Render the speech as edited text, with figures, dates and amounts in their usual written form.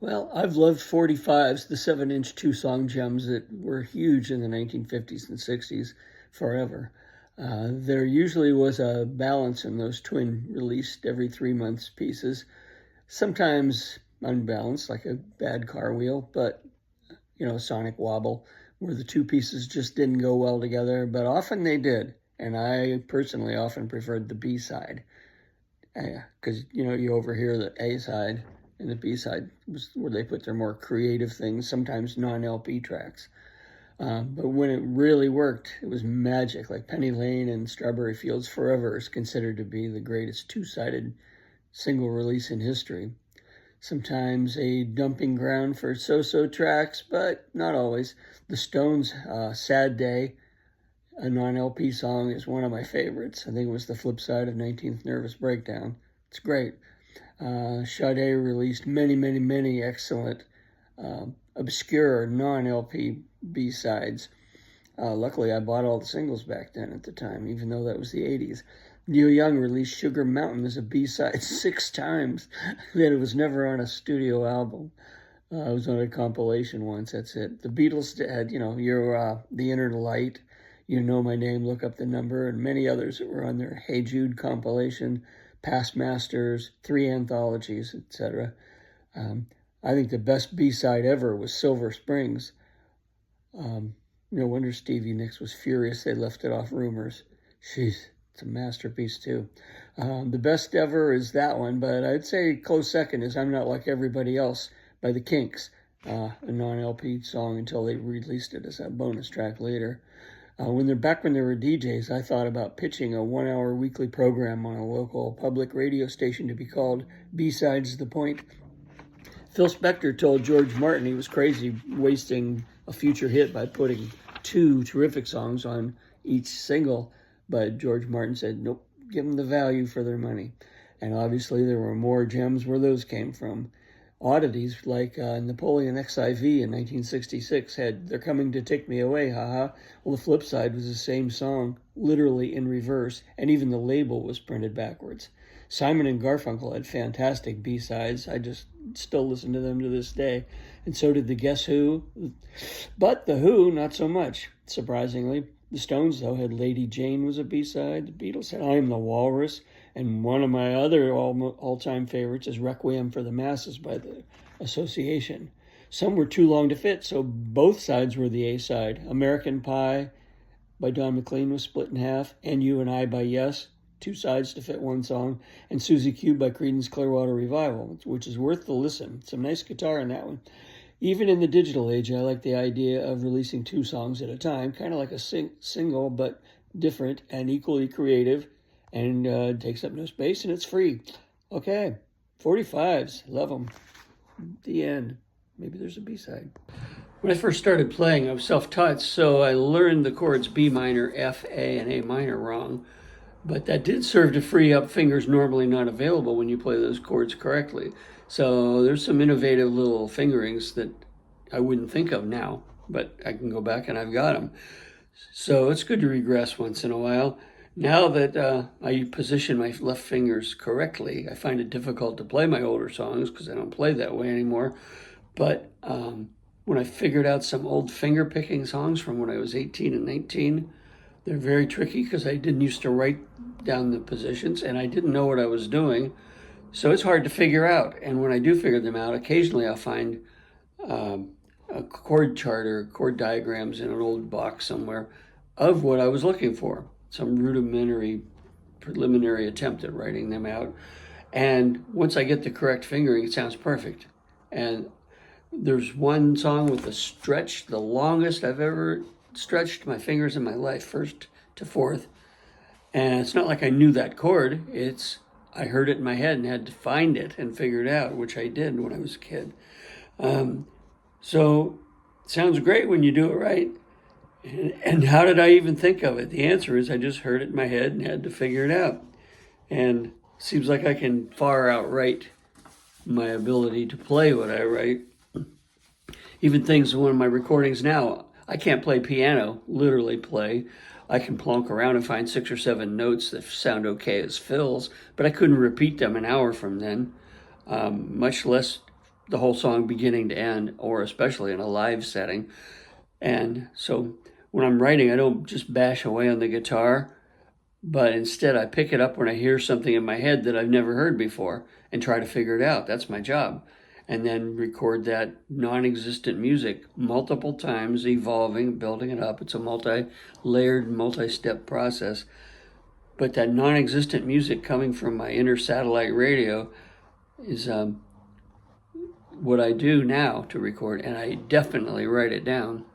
Well, I've loved 45s, the 7-inch two-song gems that were huge in the 1950s and 60s forever. There usually was a balance in those twin released every 3 months pieces, sometimes unbalanced like a bad car wheel, but sonic wobble, where the two pieces just didn't go well together, but often they did. And I personally often preferred the B side because you overhear the A side and the B side was where they put their more creative things, sometimes non-LP tracks. But when it really worked, it was magic. Like Penny Lane and Strawberry Fields Forever is considered to be the greatest two-sided single release in history. Sometimes a dumping ground for so-so tracks, but not always. The Stones' Sad Day, a non-LP song, is one of my favorites. I think it was the flip side of 19th Nervous Breakdown. It's great. Sade released many excellent obscure non-LP B-sides. Luckily, I bought all the singles back then at the time, even though that was the 80s. Neil Young released Sugar Mountain as a B-side 6 times, that it was never on a studio album. It was on a compilation once, that's it. The Beatles had, You're The Inner Light, You Know My Name, Look Up the Number, and many others that were on their Hey Jude compilation, Past Masters, 3 anthologies, etc. I think the best B-side ever was Silver Springs. No wonder Stevie Nicks was furious they left it off Rumors. Jeez, it's a masterpiece too. The best ever is that one, but I'd say close second is I'm Not Like Everybody Else by the Kinks, a non-LP song until they released it as a bonus track later. When they were DJs, I thought about pitching a 1-hour weekly program on a local public radio station to be called B-Sides The Point. Phil Spector told George Martin he was crazy wasting a future hit by putting 2 terrific songs on each single, but George Martin said, nope, give them the value for their money. And obviously there were more gems where those came from. Oddities like Napoleon XIV in 1966 had They're Coming to Take Me Away, haha. Well, the flip side was the same song, literally in reverse, and even the label was printed backwards. Simon and Garfunkel had fantastic B-sides. I just still listen to them to this day. And so did the Guess Who. But the Who, not so much, surprisingly. The Stones, though, had Lady Jane was a B-side. The Beatles had I Am the Walrus. And one of my other all-time favorites is Requiem for the Masses by the Association. Some were too long to fit, so both sides were the A-side. American Pie by Don McLean was split in half. And You and I by Yes, 2 sides to fit one song, and Susie Q by Creedence Clearwater Revival, which is worth the listen. Some nice guitar in that one. Even in the digital age, I like the idea of releasing 2 songs at a time, kind of like a single, but different and equally creative, and takes up no space, and it's free. Okay, 45s, love them. The end. Maybe there's a B-side. When I first started playing, I was self-taught, so I learned the chords B minor, F, A, and A minor wrong. But that did serve to free up fingers normally not available when you play those chords correctly. So there's some innovative little fingerings that I wouldn't think of now, but I can go back and I've got them. So it's good to regress once in a while. Now that I position my left fingers correctly, I find it difficult to play my older songs because I don't play that way anymore. But when I figured out some old finger picking songs from when I was 18 and 19, they're very tricky because I didn't used to write down the positions and I didn't know what I was doing. So it's hard to figure out. And when I do figure them out, occasionally I'll find a chord chart or chord diagrams in an old box somewhere of what I was looking for. Some preliminary attempt at writing them out. And once I get the correct fingering, it sounds perfect. And there's one song with a stretch, the longest I've ever stretched my fingers in my life, 1st to 4th. And it's not like I knew that chord. I heard it in my head and had to find it and figure it out, which I did when I was a kid. So it sounds great when you do it right. And how did I even think of it? The answer is I just heard it in my head and had to figure it out. And it seems like I can far outwrite my ability to play what I write. Even things in one of my recordings now, I can't play piano, literally play. I can plonk around and find 6 or 7 notes that sound okay as fills, but I couldn't repeat them an hour from then, much less the whole song beginning to end, or especially in a live setting. And so when I'm writing, I don't just bash away on the guitar, but instead I pick it up when I hear something in my head that I've never heard before and try to figure it out. That's my job. And then record that non-existent music multiple times, evolving, building it up. It's a multi-layered, multi-step process. But that non-existent music coming from my inner satellite radio is what I do now to record, and I definitely write it down.